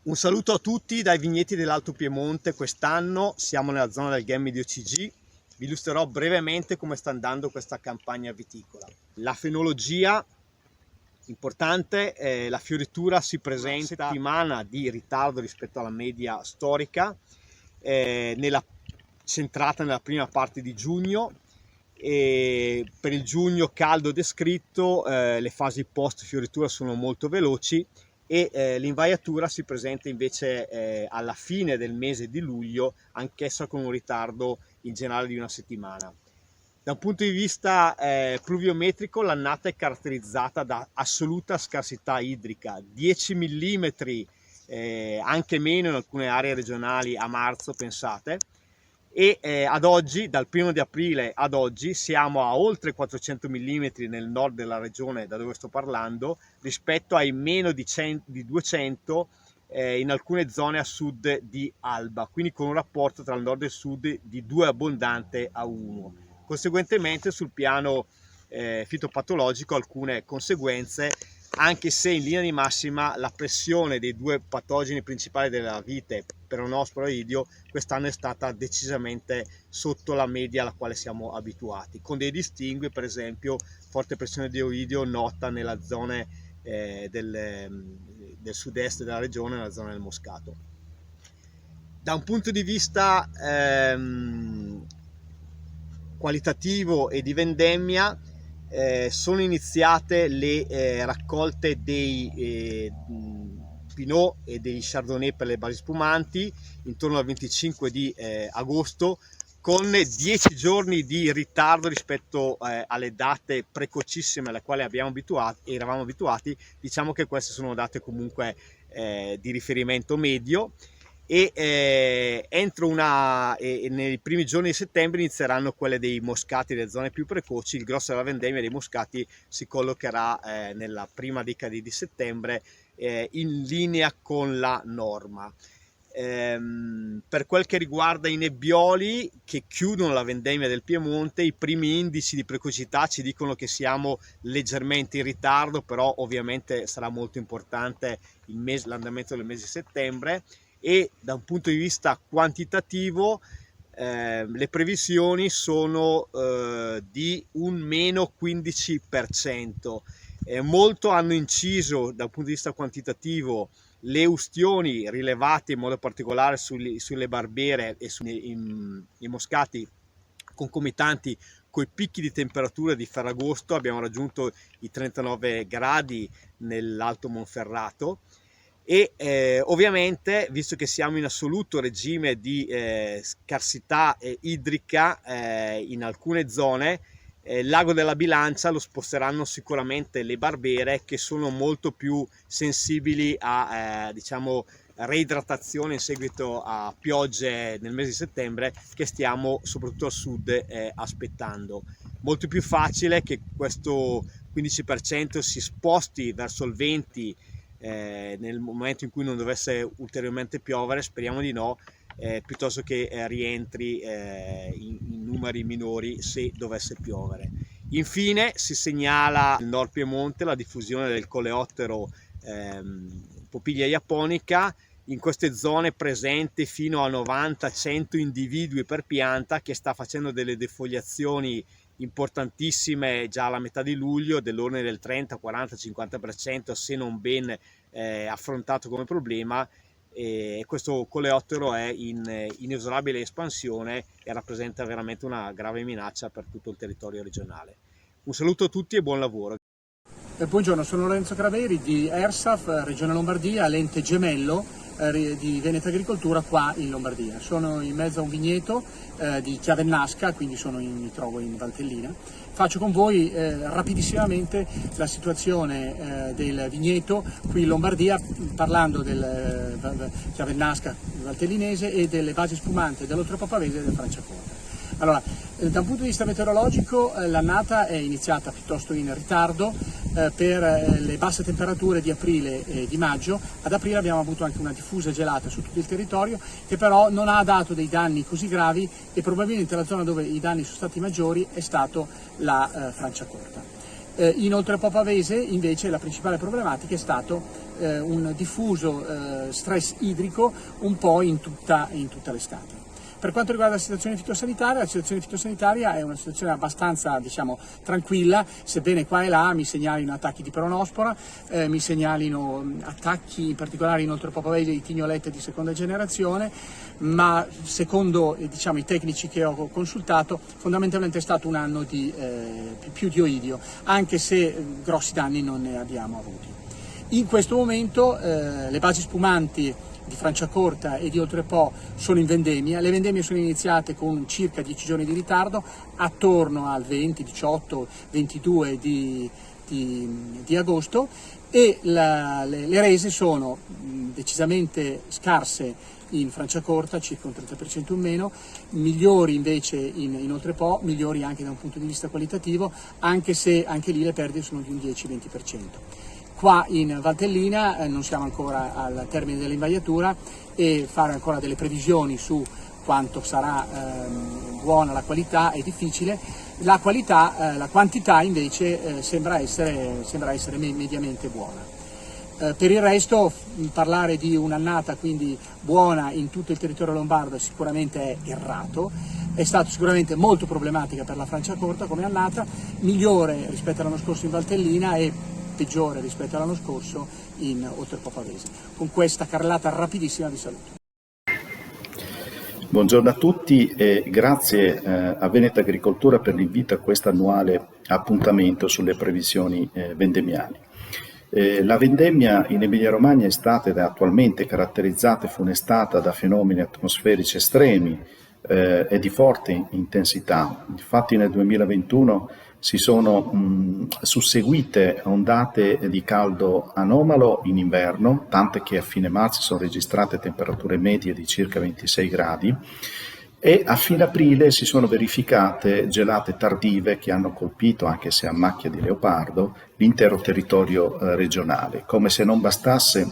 Un saluto a tutti dai vigneti dell'Alto Piemonte. Quest'anno siamo nella zona del Gemmide OCG. Vi illustrerò brevemente come sta andando questa campagna viticola. La fenologia, importante, la fioritura si presenta una settimana di ritardo rispetto alla media storica, centrata nella prima parte di giugno. E per il giugno caldo descritto le fasi post fioritura sono molto veloci e l'invaiatura si presenta invece alla fine del mese di luglio, anch'essa con un ritardo in generale di una settimana. Da un punto di vista pluviometrico, l'annata è caratterizzata da assoluta scarsità idrica, 10 mm, anche meno in alcune aree regionali a marzo, pensate. E ad oggi, dal 1° di aprile ad oggi, siamo a oltre 400 mm nel nord della regione da dove sto parlando, rispetto ai meno di 200 in alcune zone a sud di Alba, quindi con un rapporto tra il nord e il sud di 2 abbondante a 1. Conseguentemente sul piano fitopatologico alcune conseguenze, anche se in linea di massima la pressione dei due patogeni principali della vite, Peronospora e Oidio, quest'anno è stata decisamente sotto la media alla quale siamo abituati, con dei distingui, per esempio forte pressione di Oidio nota nella zona del sud-est della regione, nella zona del Moscato. Da un punto di vista qualitativo e di vendemmia, sono iniziate le raccolte dei Pinot e dei Chardonnay per le basi spumanti intorno al 25 di agosto, con 10 giorni di ritardo rispetto alle date precocissime alle quali eravamo abituati. Diciamo che queste sono date comunque di riferimento medio, e nei primi giorni di settembre inizieranno quelle dei moscati delle zone più precoci. Il grosso della vendemmia dei moscati si collocherà nella prima decade di settembre, in linea con la norma. Per quel che riguarda i nebbioli che chiudono la vendemmia del Piemonte, i primi indici di precocità ci dicono che siamo leggermente in ritardo, però ovviamente sarà molto importante l'andamento del mese di settembre. E da un punto di vista quantitativo le previsioni sono di un meno 15%. Molto hanno inciso dal punto di vista quantitativo le ustioni rilevate in modo particolare sulle barbere e sui moscati concomitanti coi picchi di temperatura di Ferragosto. Abbiamo raggiunto i 39 gradi nell'Alto Monferrato. E ovviamente, visto che siamo in assoluto regime di scarsità idrica in alcune zone, l'ago della bilancia lo sposteranno sicuramente le barbere, che sono molto più sensibili a reidratazione in seguito a piogge nel mese di settembre, che stiamo soprattutto al sud aspettando. Molto più facile che questo 15% si sposti verso il 20% nel momento in cui non dovesse ulteriormente piovere, speriamo di no, piuttosto che rientri in numeri minori se dovesse piovere. Infine si segnala nel Nord Piemonte la diffusione del coleottero Popiglia japonica, in queste zone presente fino a 90-100 individui per pianta, che sta facendo delle defoliazioni importantissime già alla metà di luglio, dell'ordine del 30, 40, 50%, se non ben affrontato come problema. E questo coleottero è in inesorabile espansione e rappresenta veramente una grave minaccia per tutto il territorio regionale. Un saluto a tutti e buon lavoro. Buongiorno, sono Lorenzo Craveri di ERSAF, Regione Lombardia, l'ente gemello di Veneta Agricoltura qua in Lombardia. Sono in mezzo a un vigneto di Chiavennasca, quindi mi trovo in Valtellina. Faccio con voi rapidissimamente la situazione del vigneto qui in Lombardia, parlando del Chiavennasca valtellinese e delle basi spumante dell'Oltrepapavese e del Franciacorta. Allora, da un punto di vista meteorologico l'annata è iniziata piuttosto in ritardo per le basse temperature di aprile e di maggio. Ad aprile abbiamo avuto anche una diffusa gelata su tutto il territorio, che però non ha dato dei danni così gravi, e probabilmente la zona dove i danni sono stati maggiori è stato la Franciacorta. In Oltrepo Pavese invece la principale problematica è stato un diffuso stress idrico un po' in tutta l'estate. Per quanto riguarda la situazione fitosanitaria è una situazione abbastanza, diciamo, tranquilla, sebbene qua e là mi segnalino attacchi di peronospora, mi segnalino attacchi in particolare in Oltrepo Pavese di tignolette di seconda generazione, ma secondo diciamo, i tecnici che ho consultato fondamentalmente è stato un anno più di oidio, anche se grossi danni non ne abbiamo avuti. In questo momento le basi spumanti di Franciacorta e di Oltrepo sono in vendemmia. Le vendemmie sono iniziate con circa 10 giorni di ritardo, attorno al 20, 18, 22 di agosto, e le rese sono decisamente scarse in Franciacorta, circa un 30% in meno, migliori invece in Oltrepo, migliori anche da un punto di vista qualitativo, anche se anche lì le perdite sono di un 10-20%. Qua in Valtellina non siamo ancora al termine dell'invaiatura e fare ancora delle previsioni su quanto sarà buona la qualità è difficile. La quantità invece sembra essere mediamente buona. Per il resto parlare di un'annata quindi buona in tutto il territorio lombardo sicuramente è errato, è stato sicuramente molto problematica per la Franciacorta come annata, migliore rispetto all'anno scorso in Valtellina e peggiore rispetto all'anno scorso in Oltrepo Pavese. Con questa carrellata rapidissima vi saluto. Buongiorno a tutti e grazie a Veneta Agricoltura per l'invito a questo annuale appuntamento sulle previsioni vendemmiali. La vendemmia in Emilia-Romagna è stata ed è attualmente caratterizzata e funestata da fenomeni atmosferici estremi e di forte intensità. Infatti nel 2021 si sono susseguite ondate di caldo anomalo in inverno, tante che a fine marzo sono registrate temperature medie di circa 26 gradi, e a fine aprile si sono verificate gelate tardive che hanno colpito, anche se a macchia di leopardo, l'intero territorio regionale. Come se non bastasse,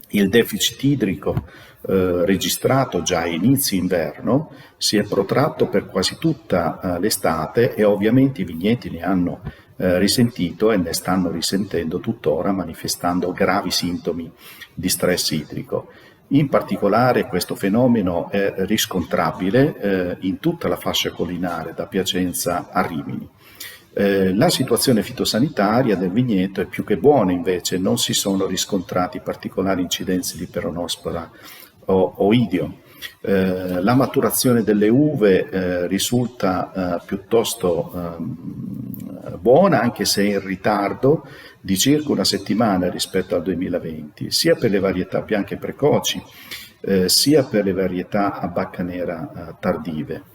il deficit idrico registrato già a inizio inverno si è protratto per quasi tutta l'estate e ovviamente i vigneti ne hanno risentito e ne stanno risentendo tuttora, manifestando gravi sintomi di stress idrico. In particolare questo fenomeno è riscontrabile in tutta la fascia collinare da Piacenza a Rimini. La situazione fitosanitaria del vigneto è più che buona invece, non si sono riscontrati particolari incidenze di peronospora o oidio. La maturazione delle uve risulta piuttosto buona, anche se in ritardo di circa una settimana rispetto al 2020, sia per le varietà bianche precoci, sia per le varietà a bacca nera tardive.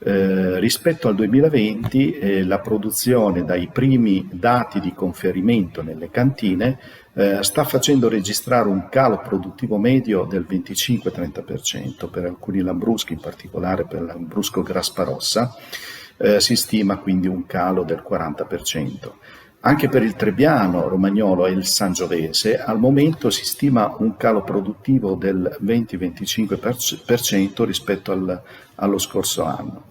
Rispetto al 2020 la produzione dai primi dati di conferimento nelle cantine sta facendo registrare un calo produttivo medio del 25-30%, per alcuni lambruschi, in particolare per il lambrusco Grasparossa, si stima quindi un calo del 40%. Anche per il Trebbiano, Romagnolo e il Sangiovese al momento si stima un calo produttivo del 20-25% rispetto allo scorso anno.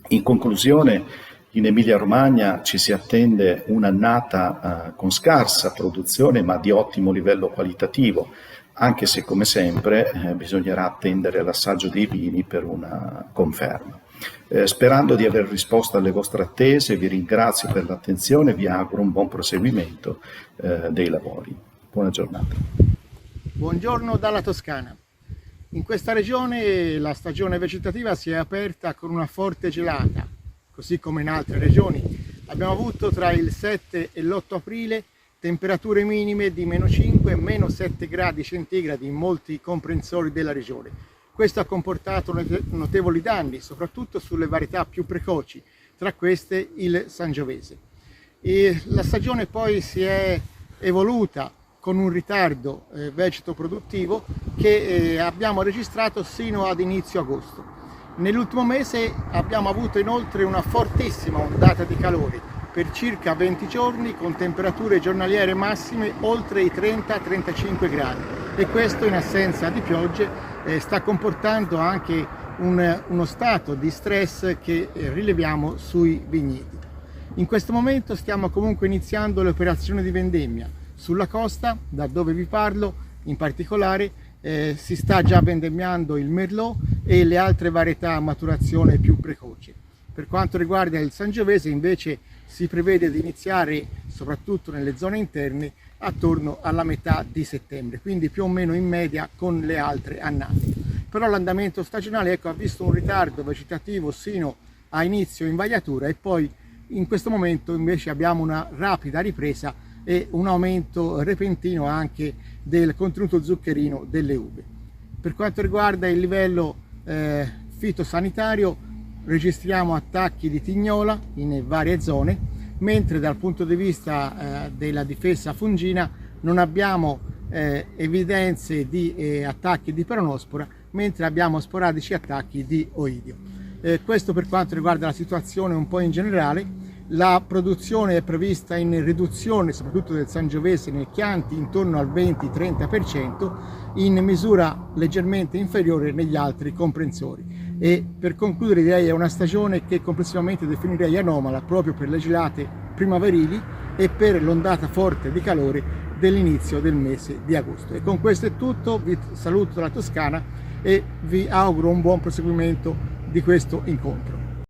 In conclusione, in Emilia-Romagna ci si attende un'annata con scarsa produzione ma di ottimo livello qualitativo, anche se come sempre bisognerà attendere l'assaggio dei vini per una conferma. Sperando di aver risposto alle vostre attese, vi ringrazio per l'attenzione e vi auguro un buon proseguimento dei lavori. Buona giornata. Buongiorno dalla Toscana. In questa regione la stagione vegetativa si è aperta con una forte gelata, così come in altre regioni. Abbiamo avuto tra il 7 e l'8 aprile temperature minime di -5 e -7 gradi centigradi in molti comprensori della regione. Questo ha comportato notevoli danni, soprattutto sulle varietà più precoci, tra queste il Sangiovese. La stagione poi si è evoluta con un ritardo vegeto-produttivo che abbiamo registrato sino ad inizio agosto. Nell'ultimo mese abbiamo avuto inoltre una fortissima ondata di calore per circa 20 giorni con temperature giornaliere massime oltre i 30-35 gradi e questo in assenza di piogge sta comportando anche uno stato di stress che rileviamo sui vigneti. In questo momento stiamo comunque iniziando le operazioni di vendemmia. Sulla costa, da dove vi parlo, in particolare si sta già vendemmiando il Merlot e le altre varietà a maturazione più precoce. Per quanto riguarda il Sangiovese invece si prevede di iniziare soprattutto nelle zone interne attorno alla metà di settembre, quindi più o meno in media con le altre annate. Però l'andamento stagionale ha visto un ritardo vegetativo sino a inizio invaiatura e poi in questo momento invece abbiamo una rapida ripresa e un aumento repentino anche del contenuto zuccherino delle uve. Per quanto riguarda il livello fitosanitario, registriamo attacchi di tignola in varie zone, mentre dal punto di vista della difesa fungina non abbiamo evidenze di attacchi di peronospora, mentre abbiamo sporadici attacchi di oidio. Questo per quanto riguarda la situazione un po' in generale. La produzione è prevista in riduzione soprattutto del Sangiovese nel Chianti intorno al 20-30%, in misura leggermente inferiore negli altri comprensori. E per concludere direi è una stagione che complessivamente definirei anomala proprio per le gelate primaverili e per l'ondata forte di calore dell'inizio del mese di agosto. E con questo è tutto, vi saluto dalla Toscana e vi auguro un buon proseguimento di questo incontro.